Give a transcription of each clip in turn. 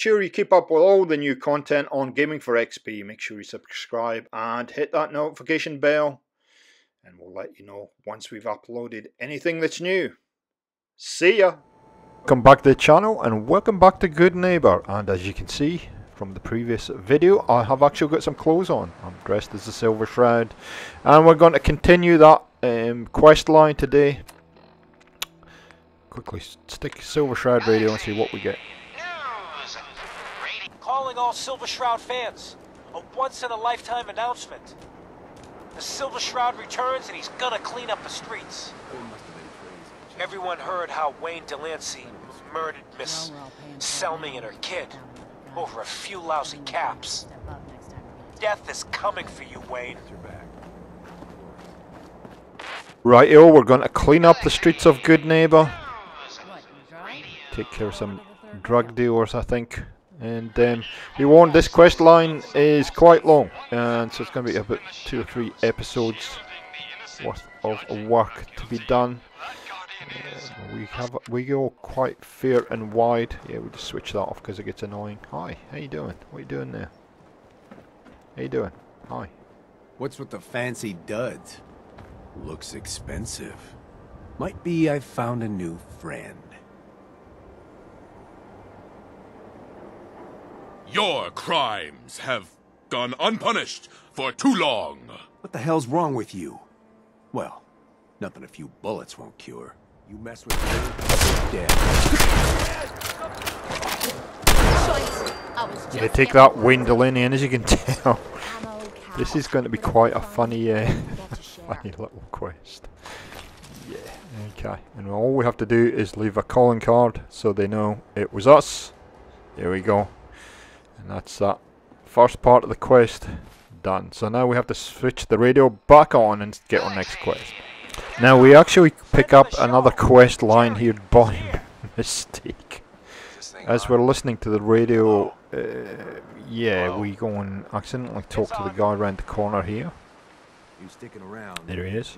sure you keep up with all the new content on Gaming for XP. Make sure you subscribe and hit that notification bell, and we'll let you know once we've uploaded anything that's new. See ya! Welcome back to the channel and welcome back to Good Neighbor. And as you can see from the previous video, I have actually got some clothes on. I'm dressed as the Silver Shroud, and we're going to continue that quest line today. Quickly stick Silver Shroud radio and see what we get. Calling all Silver Shroud fans. A once-in-a-lifetime announcement. The Silver Shroud returns and he's gonna clean up the streets. Everyone heard how Wayne Delancey murdered Miss Selmy and her kid over a few lousy caps. Death is coming for you, Wayne. Rightio, we're going to clean up the streets of Good Neighbor. Take care of some drug dealers, I think. And be warned, this quest line is quite long, and so it's going to be about 2 or 3 episodes worth of work to be done. We go quite fair and wide. Yeah, we'll just switch that off because it gets annoying. Hi, how you doing? What are you doing there? How you doing? Hi. What's with the fancy duds? Looks expensive. Might be I found a new friend. Your crimes have gone unpunished for too long. What the hell's wrong with you? Well, nothing a few bullets won't cure. You mess with me, dead. Yeah, take that, Wayne Delaney, and as you can tell, this is going to be quite a funny, funny little quest. Yeah, okay. And all we have to do is leave a calling card so they know it was us. There we go. And that's that first part of the quest done. So now we have to switch the radio back on and get our next quest. Now we actually pick up another quest line here by mistake. As we're listening to the radio, yeah, we go and accidentally talk to the guy around the corner here. There he is.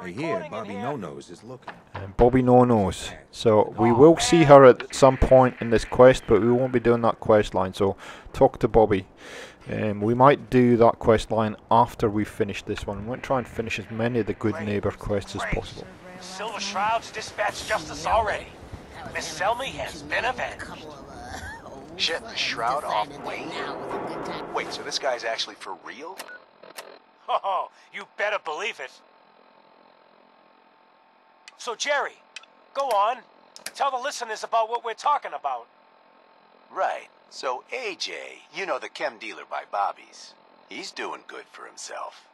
I hear Bobby No-Nose is looking. And Bobby No-Nose. So we will see her at some point in this quest, but we won't be doing that quest line. So talk to Bobby. We might do that quest line after we finish this one. We might try and finish as many of the Good Neighbor quests as possible. Silver Shroud's dispatched justice already. Miss Selmy has been avenged. Shit, the Shroud off Wayne? Wait, so this guy's actually for real? Oh, you better believe it. So Jerry, go on. Tell the listeners about what we're talking about. Right. So AJ, you know, the chem dealer by Bobby's. He's doing good for himself.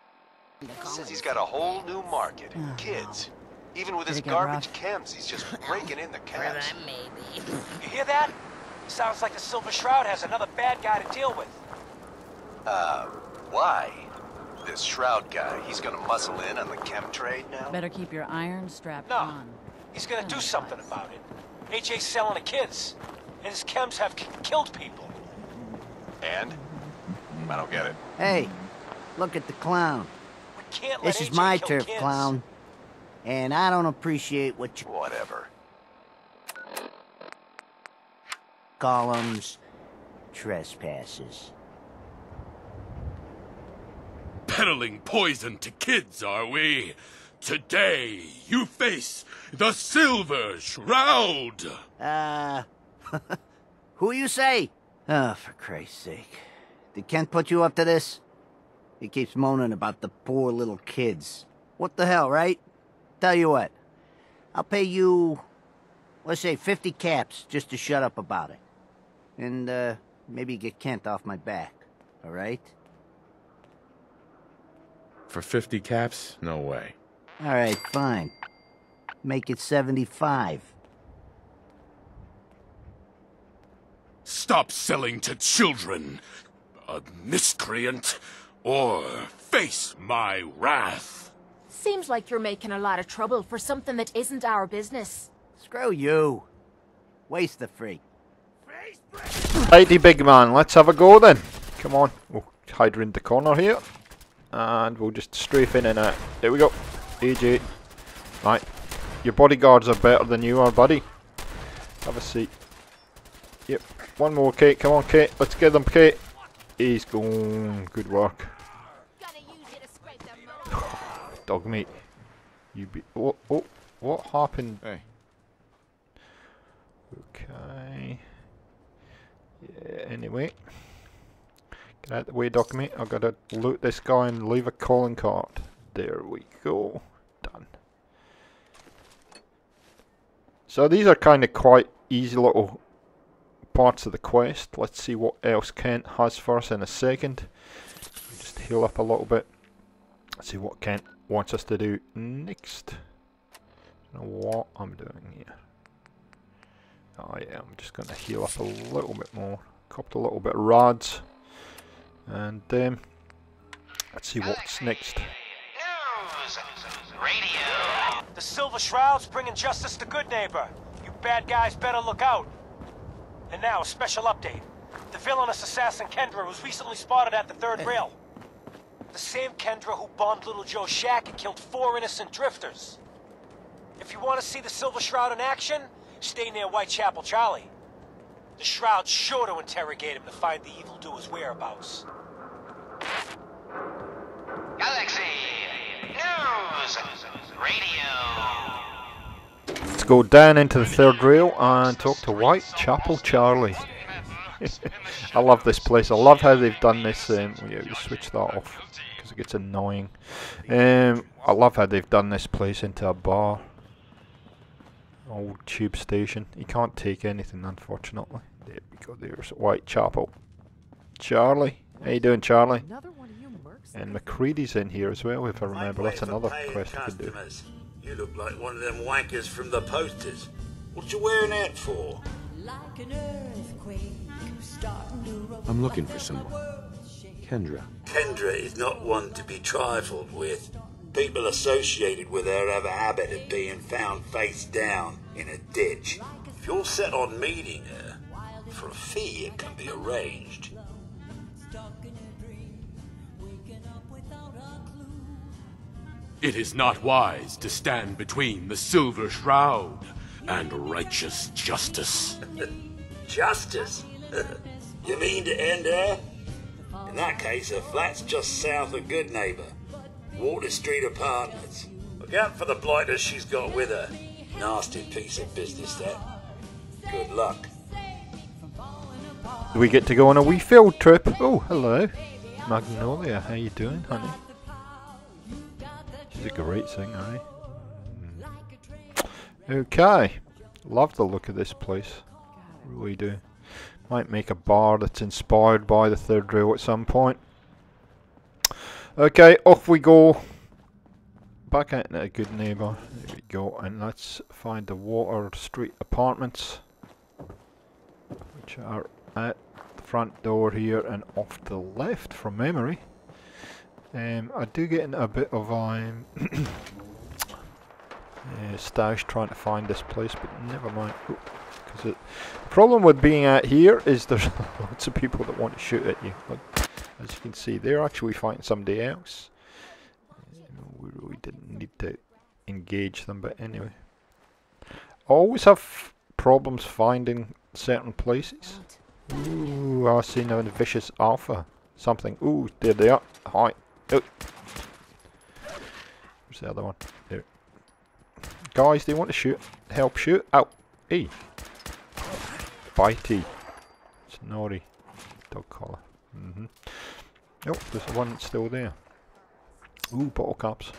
Says he's got a whole new market. Kids. Even with his garbage chems, he's just breaking in the cabs. You hear that? Sounds like the Silver Shroud has another bad guy to deal with. Why? This Shroud guy, he's gonna muscle in on the chem trade now? Better keep your iron strapped No, on. he's gonna do something about it. AJ's selling the kids, and his chems have killed people. And? I don't get it. Hey, look at the clown. We can't let This is AJ my kill turf, kids. clown. And I don't appreciate what you Whatever. call 'em's trespasses. Peddling poison to kids, are we? Today, you face the Silver Shroud! Who you say? Oh, for Christ's sake. Did Kent put you up to this? He keeps moaning about the poor little kids. What the hell, right? Tell you what. I'll pay you, let's say 50 caps just to shut up about it. And, maybe get Kent off my back. All right? For 50 caps? No way. All right, fine. Make it 75. Stop selling to children, a miscreant, or face my wrath. Seems like you're making a lot of trouble for something that isn't our business. Screw you. Waste the freak. Righty, big man, let's have a go then. Come on, we'll hide around the corner here. And we'll just strafe in and out. There we go. AJ. Right. Your bodyguards are better than you are, buddy. Have a seat. Yep. One more, Kate. Come on, Kate. Let's get them, Kate. He's gone. Good work. Dog meat. You be. Oh, oh. What happened? Hey. Okay. Yeah, anyway. Get out the way, dog meat. I've got to loot this guy and leave a calling card. There we go. Done. So these are kind of quite easy little parts of the quest. Let's see what else Kent has for us in a second. Just heal up a little bit. Let's see what Kent wants us to do next. I don't know what I'm doing here. Oh yeah, I'm just going to heal up a little bit more. Couple a little bit of rods. And let's see what's next. News radio. The Silver Shroud's bringing justice to Good Neighbor. You bad guys better look out. And now, a special update. The villainous assassin Kendra was recently spotted at the third rail. The same Kendra who bombed Little Joe's shack and killed 4 innocent drifters. If you want to see the Silver Shroud in action, stay near Whitechapel Charlie. The Shroud's sure to interrogate him to find the evildoer's whereabouts. Galaxy News Radio. Let's go down into the third rail and talk to Whitechapel Charlie. I love this place. I love how they've done this. Yeah, you switch that off because it gets annoying. I love how they've done this place into a bar. Old tube station. You can't take anything, unfortunately. There we go. There's Whitechapel Charlie. How you doing, Charlie? And McCready's in here as well, if I remember. That's another quest we could do. You look like one of them wankers from the posters. What you wearing that for? I'm looking for someone. Kendra. Kendra is not one to be trifled with. People associated with her have a habit of being found face down in a ditch. If you're set on meeting her, for a fee it can be arranged. It is not wise to stand between the Silver Shroud and righteous justice. Justice? You mean to end her? In that case, her flat's just south of Good Neighbor. Water Street Apartments. Look out for the blighters she's got with her. Nasty piece of business, that. Good luck. We get to go on a wee field trip. Oh, hello. Magnolia, how you doing, honey? She's a great singer, eh? Okay. Love the look of this place. Really do. Might make a bar that's inspired by the third rail at some point. Okay, off we go. Back out into a Good Neighbor. There we go. And let's find the Water Street Apartments, which are at the front door here and off to the left from memory. I do get in a bit of stash trying to find this place, but never mind. Because the problem with being out here is there's lots of people that want to shoot at you. Like, as you can see, they're actually fighting somebody else. We really didn't need to engage them, but anyway. I always have problems finding certain places. Ooh, I see now the Vicious Alpha. Something. Ooh, there they are. Hi. Oh. Where's the other one? There. Guys, they want to shoot. Help shoot. Ow. Hey. Bitey. Snorri. Dog collar. Oh, there's one that's still there. Ooh, bottle caps.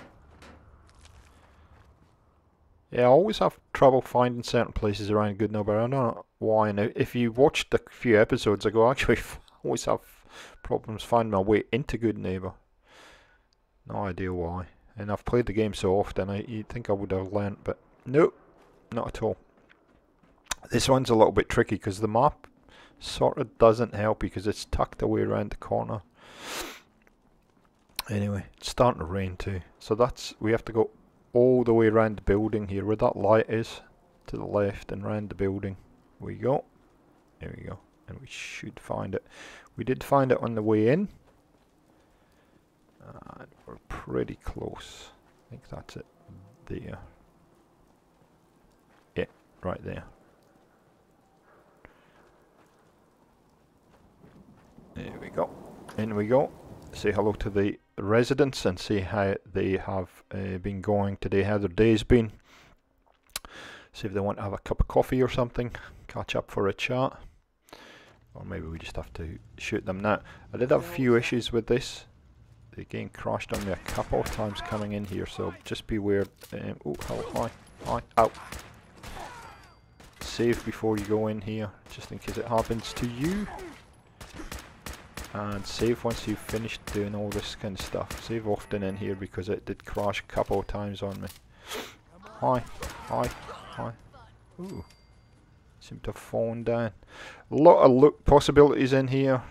Yeah, I always have trouble finding certain places around Good Neighbor. I don't know why. Now, if you watched a few episodes ago, I actually always have problems finding my way into Good Neighbor. No idea why. And I've played the game so often, you'd think I would have learnt, but nope, not at all. This one's a little bit tricky because the map sort of doesn't help because it's tucked away around the corner. Anyway, it's starting to rain too, so we have to go all the way around the building here where that light is, to the left and round the building. We go. There we go, and we should find it. We did find it on the way in. We're pretty close. I think that's it there. Yeah, right there. There we go. In we go. Say hello to the residents and see how they have been going today, how their day's been. See if they want to have a cup of coffee or something, catch up for a chat. Or maybe we just have to shoot them now. I did have a few issues with this. The game crashed on me a couple of times coming in here, so just beware. Oh, hell, hi, hi, out. Save before you go in here, just in case it happens to you. And save once you've finished doing all this kind of stuff. Save often in here because it did crash a couple of times on me. Hi, hi, hi. Ooh. Seem to have fallen down. A lot of look possibilities in here.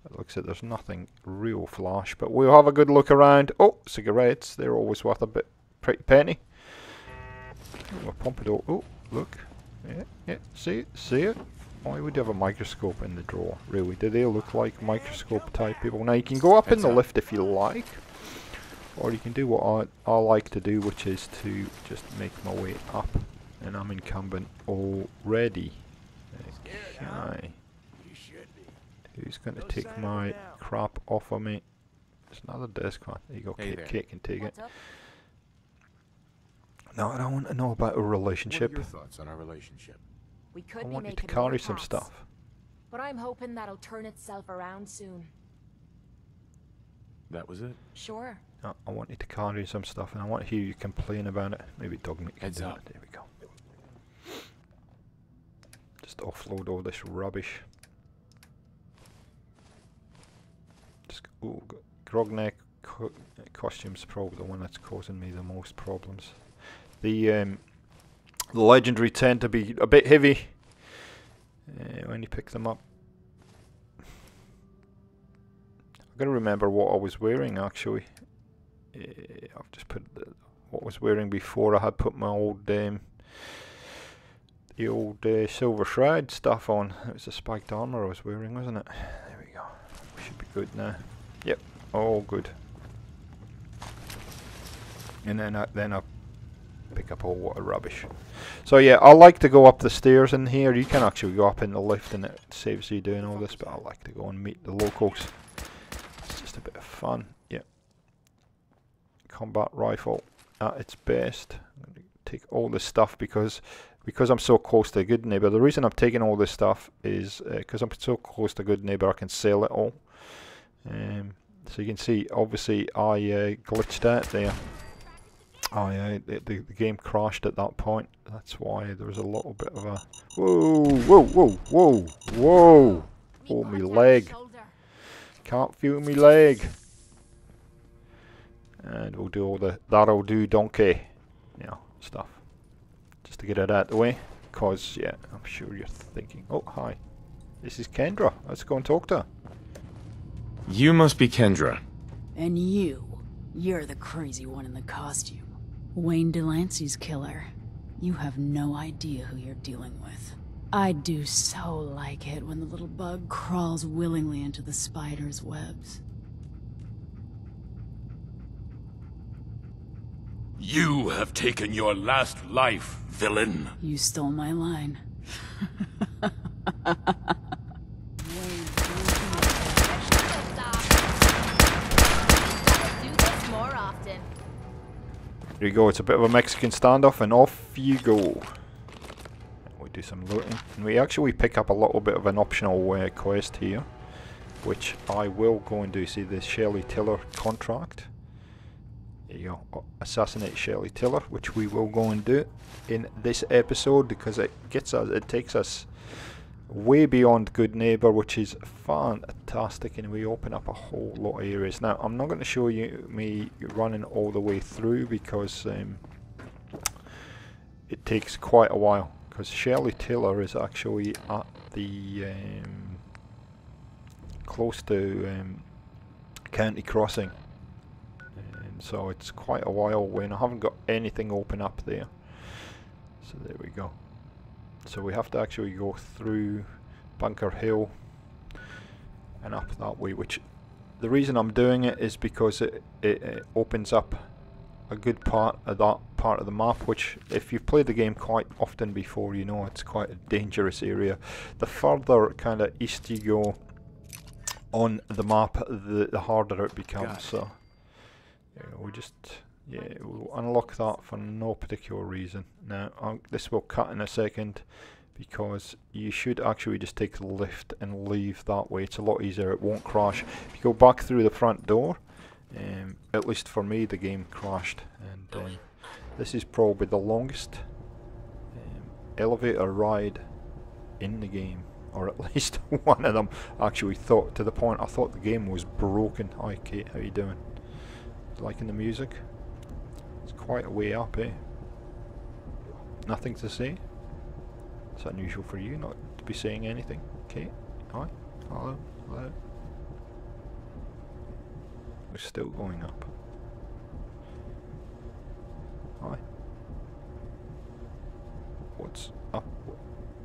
It looks like there's nothing real flash, but we'll have a good look around. Oh, cigarettes. They're always worth a pretty penny. Oh, a pompadour. Oh, look. Yeah, yeah. See it? See it? Why would you have a microscope in the drawer? Really? Do they look like microscope type people? Now you can go up in the lift if you like, or you can do what I like to do, which is to just make my way up. And I'm incumbent already. Okay. Who's going to take my crap off of me? There's another desk one. There you go. Kate can take it. No, I don't want to know about a relationship. What are your thoughts on our relationship? We could I be want you to making carry more some paths, stuff. but I'm hoping that'll turn itself around soon. That was it? Sure. No, I want you to carry some stuff, and I want to hear you complain about it. Maybe Dog Meat can Heads do up. it. There we go. Just offload all this rubbish. Just ooh, Grogneck costume's probably the one that's causing me the most problems. The legendary tend to be a bit heavy when you pick them up. I've got to remember what I was wearing actually. I've just put what I was wearing before. I had put my old the old Silver Shroud stuff on. It was the spiked armor I was wearing, wasn't it? There we go. We should be good now. Yep, all good. And then I pick up all water rubbish. So yeah, I like to go up the stairs in here. You can actually go up in the lift and it saves you doing all this, but I like to go and meet the locals. It's just a bit of fun. Yeah. Combat rifle at its best. I'm going to take all this stuff because I'm so close to a good neighbour. The reason I'm taking all this stuff is because I'm so close to a good neighbour, I can sell it all. So you can see, obviously, I glitched out there. The game crashed at that point. That's why there was a little bit of a whoa. Oh, me leg. Can't feel me leg. And we'll do all the that'll do donkey, stuff. Just to get it out of the way, because yeah, I'm sure you're thinking, oh hi, this is Kendra. Let's go and talk to her. You must be Kendra. And you're the crazy one in the costume. Wayne Delancey's killer. You have no idea who you're dealing with. I do so like it when the little bug crawls willingly into the spider's webs. You have taken your last life, villain. You stole my line. There you go, it's a bit of a Mexican standoff and off you go. We do some looting and we actually pick up a little bit of an optional quest here, which I will go and do. See the Shelley Tiller contract. There you go, assassinate Shelley Tiller, which we will go and do in this episode because it takes us way beyond Good Neighbour, which is fantastic, and we open up a whole lot of areas. Now I'm not going to show you me running all the way through because it takes quite a while, because Shelley Tiller is actually at the close to County Crossing, and so it's quite a while when I haven't got anything open up there. So there we go. So we have to actually go through Bunker Hill and up that way, which the reason I'm doing it is because it opens up a good part of that part of the map, which if you've played the game quite often before, you know it's quite a dangerous area. The further kind of east you go, on the map, the harder it becomes. So yeah, we just we'll unlock that for no particular reason. Now this will cut in a second, because you should actually just take the lift and leave that way. It's a lot easier. It won't crash. If you go back through the front door, at least for me, the game crashed, and this is probably the longest elevator ride in the game, or at least one of them. Actually thought, to the point I thought the game was broken. Hi Kate, how you doing? Liking the music? It's quite a way up, eh? Nothing to say? It's unusual for you not to be saying anything. Kate, hi, hello, hello. We're still going up. Hi. What's up?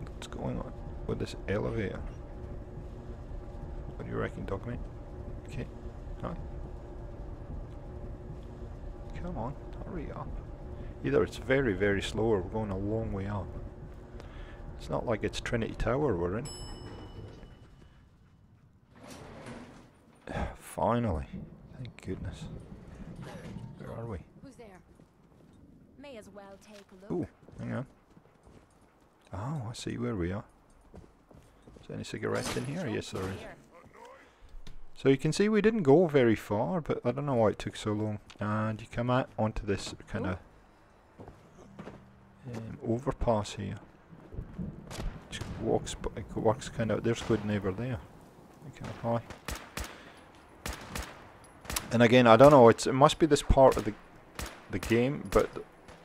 What's going on with this elevator? What do you reckon, Dogmate? Okay. Hi. Come on, hurry up. Either it's very, very slow, or we're going a long way up. It's not like it's Trinity Tower we're in. Finally. Thank goodness. Where are we? Who's there? May as well take a look. Ooh, hang on. Oh, I see where we are. Is there any cigarettes in here? Yes, there is. So you can see we didn't go very far, but I don't know why it took so long. And you come out onto this kind of overpass here. Which walks kind of. There's good neighbour there. Okay, hi. And again, I don't know. It must be this part of the game, but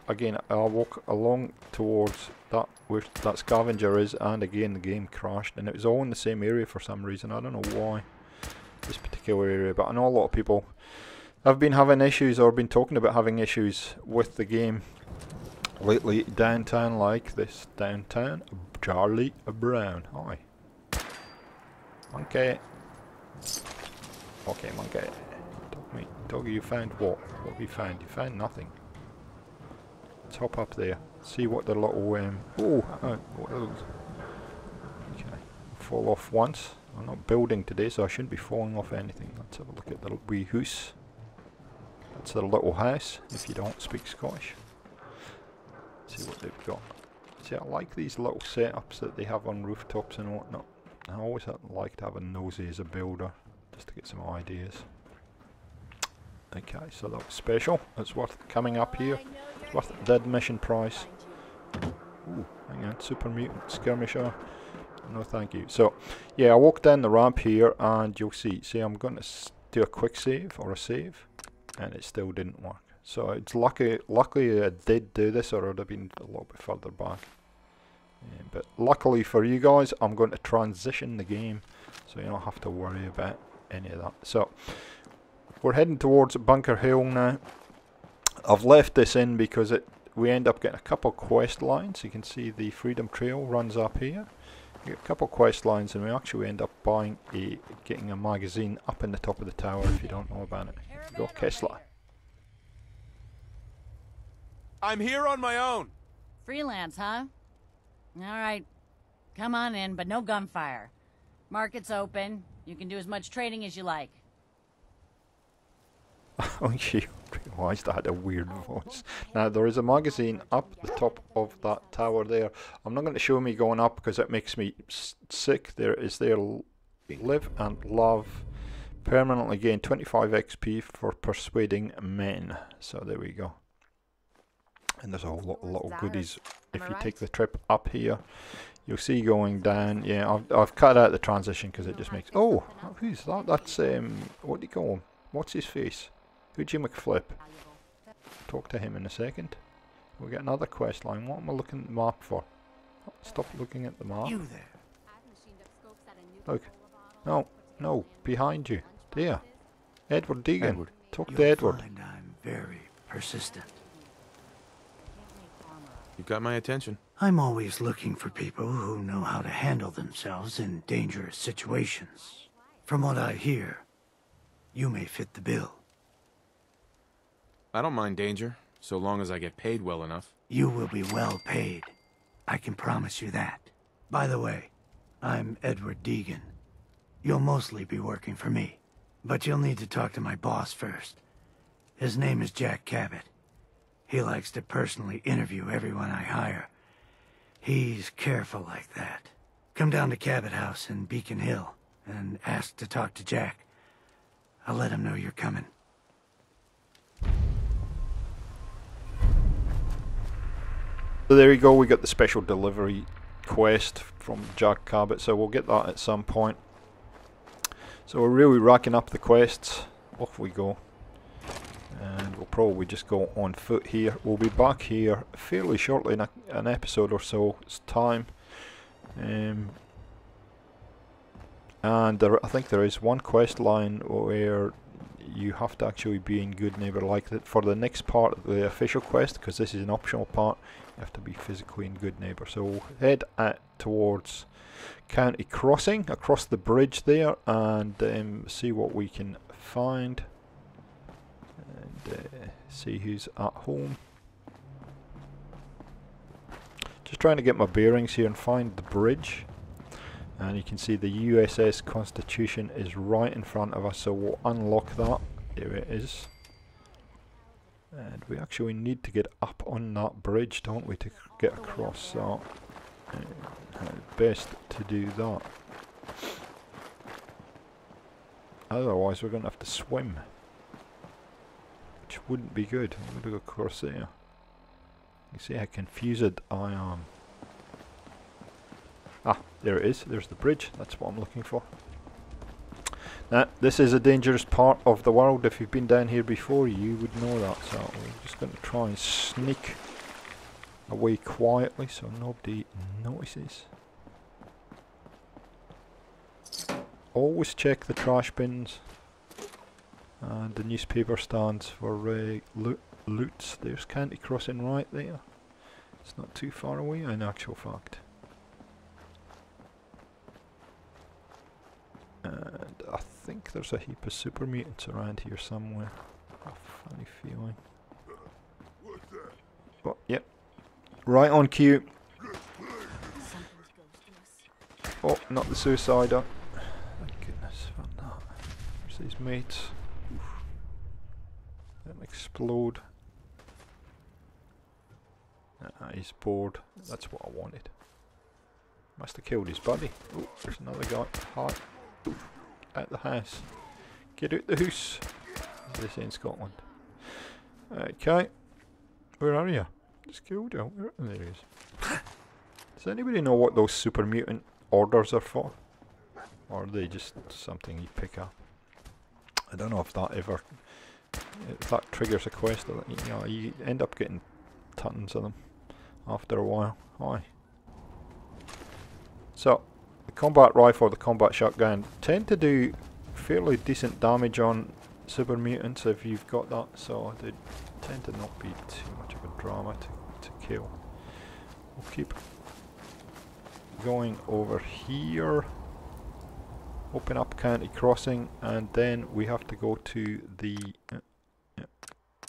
again, I'll walk along towards that where that scavenger is, and again the game crashed, and it was all in the same area for some reason. I don't know why this particular area, but I know a lot of people have been having issues, or been talking about having issues with the game lately. Downtown, like this downtown. Charlie Brown, hi. Monkey. Okay, monkey. Doggy, you found what? What have you found? You found nothing. Let's hop up there. See what the little what are those? Okay. Fall off once. I'm not building today, so I shouldn't be falling off anything. Let's have a look at the wee house. That's their little house, if you don't speak Scottish. See what they've got. See, I like these little setups that they have on rooftops and whatnot. I always like to have a nosy as a builder, just to get some ideas. Okay, so that was special. It's worth coming up here. It's worth the admission price. Ooh, hang on, Super Mutant Skirmisher. No thank you. So, yeah, I walked down the ramp here, and you'll see. See, I'm going to do a quick save, or a save, and it still didn't work. So it's luckily I did do this, or it would have been a little bit further back. Yeah, but luckily for you guys, I'm going to transition the game, so you don't have to worry about any of that. So, we're heading towards Bunker Hill now. I've left this in because we end up getting a couple quest lines. You can see the Freedom Trail runs up here. You get a couple quest lines, and we actually end up getting a magazine up in the top of the tower if you don't know about it. Go Kessler. I'm here on my own. Freelance, huh? Alright. Come on in, but no gunfire. Market's open. You can do as much trading as you like. Oh, you realised I had a weird voice. Now, there is a magazine up the top of that tower there. I'm not going to show me going up because it makes me sick. There is there live and love. Permanently gain 25 XP for persuading men. So there we go. And there's a whole lot of little goodies if you take the trip up here. You'll see going down. Yeah, I've cut out the transition because it just makes... Oh, who's that? That's, what do you call him? What's his face? Hoochie McFlip. Talk to him in a second. We'll get another quest line. What am I looking at the map for? Oh, stop looking at the map. You there. Look. No, no, behind you. There. Edward Deegan. Talk to Edward. I'm very persistent. You got my attention. I'm always looking for people who know how to handle themselves in dangerous situations. From what I hear, you may fit the bill. I don't mind danger, so long as I get paid well enough. You will be well paid. I can promise you that. By the way, I'm Edward Deegan. you'll mostly be working for me. But you'll need to talk to my boss first. His name is Jack Cabot. He likes to personally interview everyone I hire. He's careful like that. Come down to Cabot House in Beacon Hill and ask to talk to Jack. I'll let him know you're coming. So there you go, we got the special delivery quest from Jack Cabot, so we'll get that at some point. So we're really racking up the quests. Off we go. And we'll probably just go on foot here. We'll be back here fairly shortly, in an episode or so's time. And I think there is one quest line where you have to actually be in good neighbour, like that for the next part of the official quest, because this is an optional part. You have to be physically in good neighbour. So we'll head towards County Crossing, across the bridge there, and see what we can find, and see who's at home. Just trying to get my bearings here and find the bridge. And you can see the USS Constitution is right in front of us, so we'll unlock that. There it is. And we actually need to get up on that bridge, don't we, to get across that. Best to do that. Otherwise we're going to have to swim, which wouldn't be good. I'm going to go across there. You see how confused I am. Ah, there it is. There's the bridge. That's what I'm looking for. Now, this is a dangerous part of the world. If you've been down here before, you would know that. So we're just going to try and sneak away quietly so nobody notices. Always check the trash bins and the newspaper stands for loots. There's County Crossing right there. It's not too far away in actual fact. And I think there's a heap of super mutants around here somewhere. A funny feeling. Oh, yep. Right on cue. Oh, not the suicider. Thank goodness for that. There's these mates. Oof. Let them explode. He's bored. That's what I wanted. Must have killed his buddy. Oh, there's another guy. Hi. At the house. Get out the house. This in Scotland. Okay. Where are you? Just killed you. There he is. Does anybody know what those super mutant orders are for? Or are they just something you pick up? I don't know if that ever... if that triggers a quest, or that, you know, you end up getting tons of them after a while. Hi. So, the combat rifle, the combat shotgun tend to do fairly decent damage on super mutants if you've got that, so they tend to not be too much of a drama to kill. We'll keep going over here, open up County Crossing, and then we have to go to the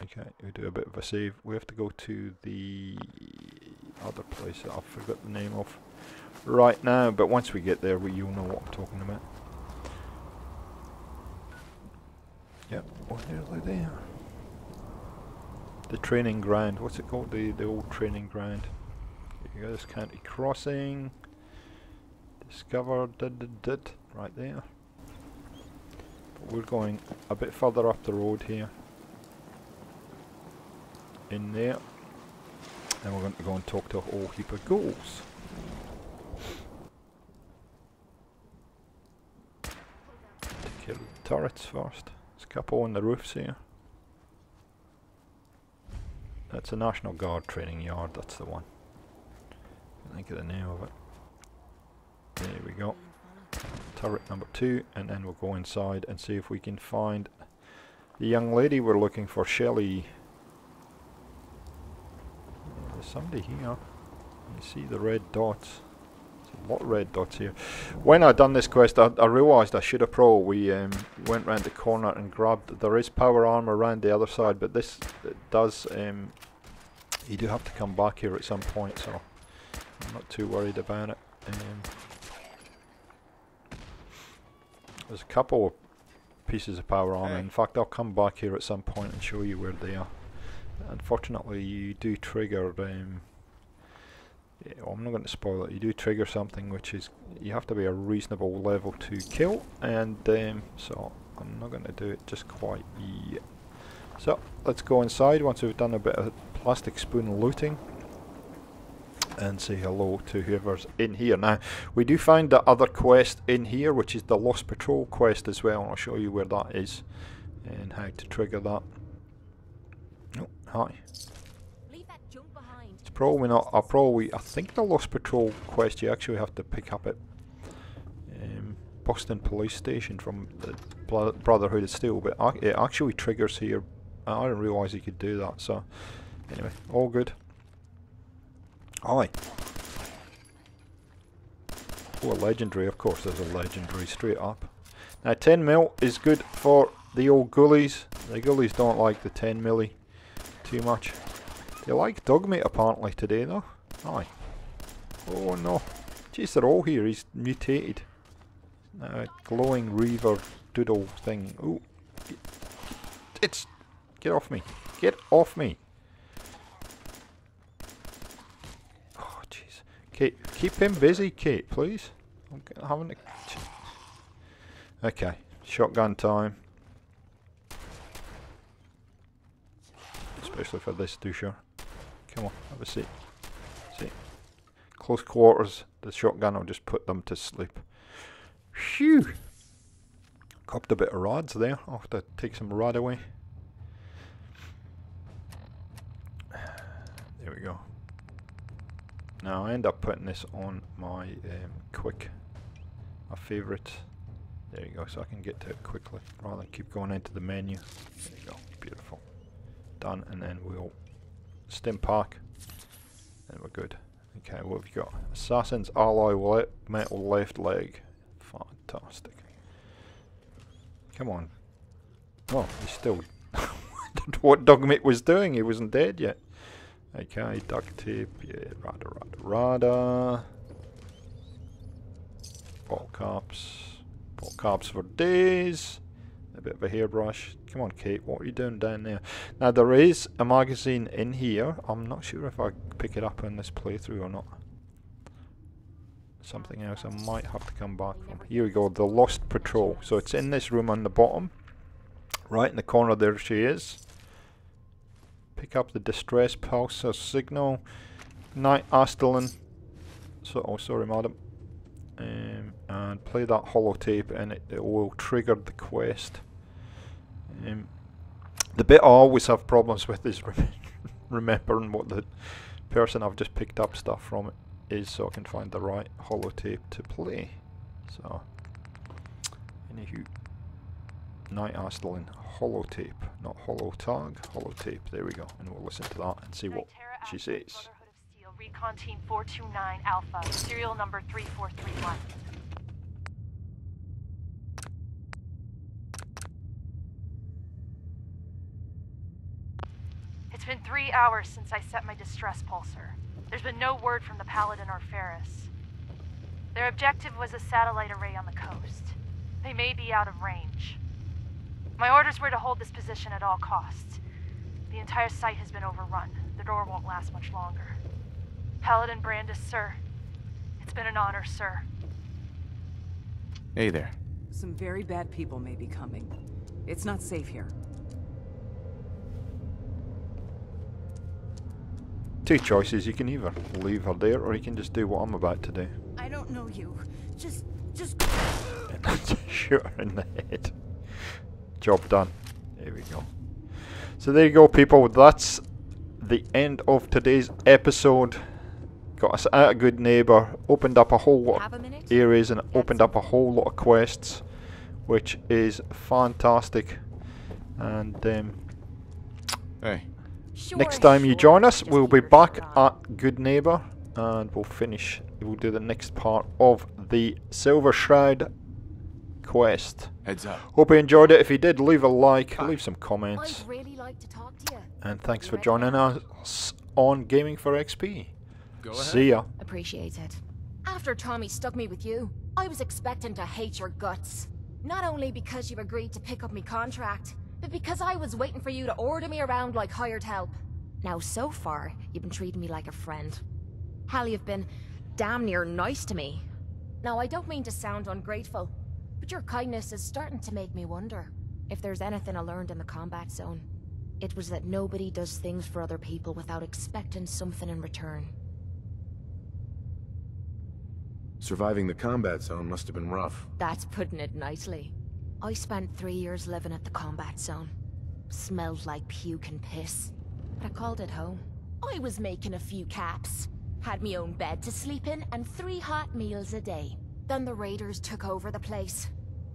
okay, we do a bit of a save. We have to go to the other place that I forgot the name of right now, but once we get there, you'll know what I'm talking about. Yep, what are they there? The training ground. What's it called? The old training ground. Here you go. This County Crossing. Discovered. Right there. But we're going a bit further up the road here. In there. And we're going to go and talk to a whole heap of ghouls. To kill the turrets first. There's a couple on the roofs here. That's a National Guard training yard, that's the one. I think of the name of it. There we go. Turret number 2, and then we'll go inside and see if we can find the young lady we're looking for, Shelley. There's somebody here. You see the red dots. There's a lot of red dots here. When I done this quest, I realised I should have probably went round the corner and grabbed. There is power armor around the other side, but this does. You do have to come back here at some point, so I'm not too worried about it. There's a couple of pieces of power armor. In fact, I'll come back here at some point and show you where they are. Unfortunately, you do trigger. Yeah, well, I'm not going to spoil it. You do trigger something which is you have to be a reasonable level to kill, and so I'm not going to do it just quite yet. So let's go inside once we've done a bit of plastic spoon looting, and say hello to whoever's in here. Now, we do find the other quest in here, which is the Lost Patrol quest as well, and I'll show you where that is and how to trigger that. Oh, hi. It's probably not. I think the Lost Patrol quest you actually have to pick up at Boston Police Station from the Brotherhood of Steel, but it actually triggers here. I didn't realise you could do that. So anyway, all good. Aye. Oh, a legendary, of course there's a legendary straight up. Now 10 mil is good for the old ghoulies. The ghoulies don't like the 10 milli too much. They like dog meat apparently today though. Aye. Oh no. Jeez, they're all here. He's mutated. Glowing reaver doodle thing. Ooh. Get off me. Get off me. Oh jeez. Kate, keep him busy, Kate, please. I'm having a... Okay. Shotgun time. Especially for this doucher. Come on, have a seat. See. Close quarters, the shotgun will just put them to sleep. Phew! Copped a bit of rods there. I'll have to take some rod away. There we go. Now I end up putting this on my my favourite. There you go, so I can get to it quickly rather than keep going into the menu. There you go, beautiful. Done, and then we'll stim pack, and we're good. Okay, what have you got? Assassin's Alloy Metal Left Leg. Fantastic. Come on. Oh, he's still... what Dogmeat was doing, he wasn't dead yet. Okay, duct tape, yeah, rada. Bottle caps for days. A bit of a hairbrush. Come on, Kate, what are you doing down there? Now, there is a magazine in here. I'm not sure if I pick it up in this playthrough or not. Something else I might have to come back from. Here we go, the Lost Patrol. So it's in this room on the bottom. Right in the corner there she is. Pick up the distress pulse or signal. Night Astelin. So, oh, sorry, madam. And play that holotape, and it will trigger the quest. The bit I always have problems with is remembering what the person I've just picked up stuff from is, so I can find the right holotape to play. So, anywho, Night Astelin holotape, not holotag, holotape. There we go, and we'll listen to that and see what she says. Recon Team 429 Alpha, serial number 3431. It's been 3 hours since I set my distress pulsar. There's been no word from the Paladin or Ferris. Their objective was a satellite array on the coast. They may be out of range. My orders were to hold this position at all costs. The entire site has been overrun. The door won't last much longer. Paladin Brandis, sir. It's been an honor, sir. Hey there. Some very bad people may be coming. It's not safe here. Two choices, you can either leave her there or you can just do what I'm about to do. I don't know you. Just... And shoot her in the head. Job done. There we go. So there you go, people. That's the end of today's episode. Got us out a good neighbour, opened up a whole lot of areas and opened up a whole lot of quests, which is fantastic. And hey, next time you join us, we'll be back at Good Neighbour, and we'll do the next part of the Silver Shroud quest. Heads up. Hope you enjoyed it. If you did, leave a like, leave some comments. I'd really like to talk to you. And thanks for joining us on Gaming for XP. Go ahead. See ya. Appreciate it. After Tommy stuck me with you, I was expecting to hate your guts. Not only because you agreed to pick up me contract, but because I was waiting for you to order me around like hired help. Now, so far, you've been treating me like a friend. Hell, you've been damn near nice to me. Now, I don't mean to sound ungrateful, but your kindness is starting to make me wonder. If there's anything I learned in the combat zone, it was that nobody does things for other people without expecting something in return. Surviving the combat zone must have been rough. That's putting it nicely. I spent 3 years living at the combat zone. Smelled like puke and piss, but I called it home. I was making a few caps, had me own bed to sleep in, and 3 hot meals a day. Then the raiders took over the place.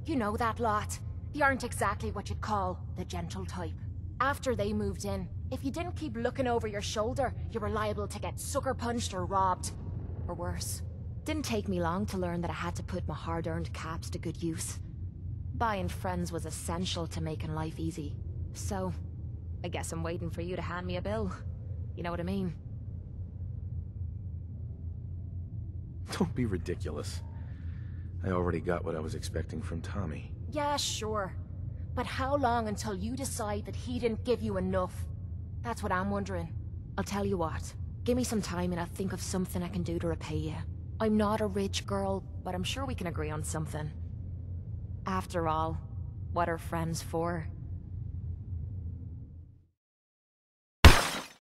You know that lot. They aren't exactly what you'd call the gentle type. After they moved in, if you didn't keep looking over your shoulder, you were liable to get sucker punched or robbed. Or worse. Didn't take me long to learn that I had to put my hard-earned caps to good use. Buying friends was essential to making life easy. So, I guess I'm waiting for you to hand me a bill. You know what I mean? Don't be ridiculous. I already got what I was expecting from Tommy. Yeah, sure. But how long until you decide that he didn't give you enough? That's what I'm wondering. I'll tell you what. Give me some time and I'll think of something I can do to repay you. I'm not a rich girl, but I'm sure we can agree on something. After all, what are friends for?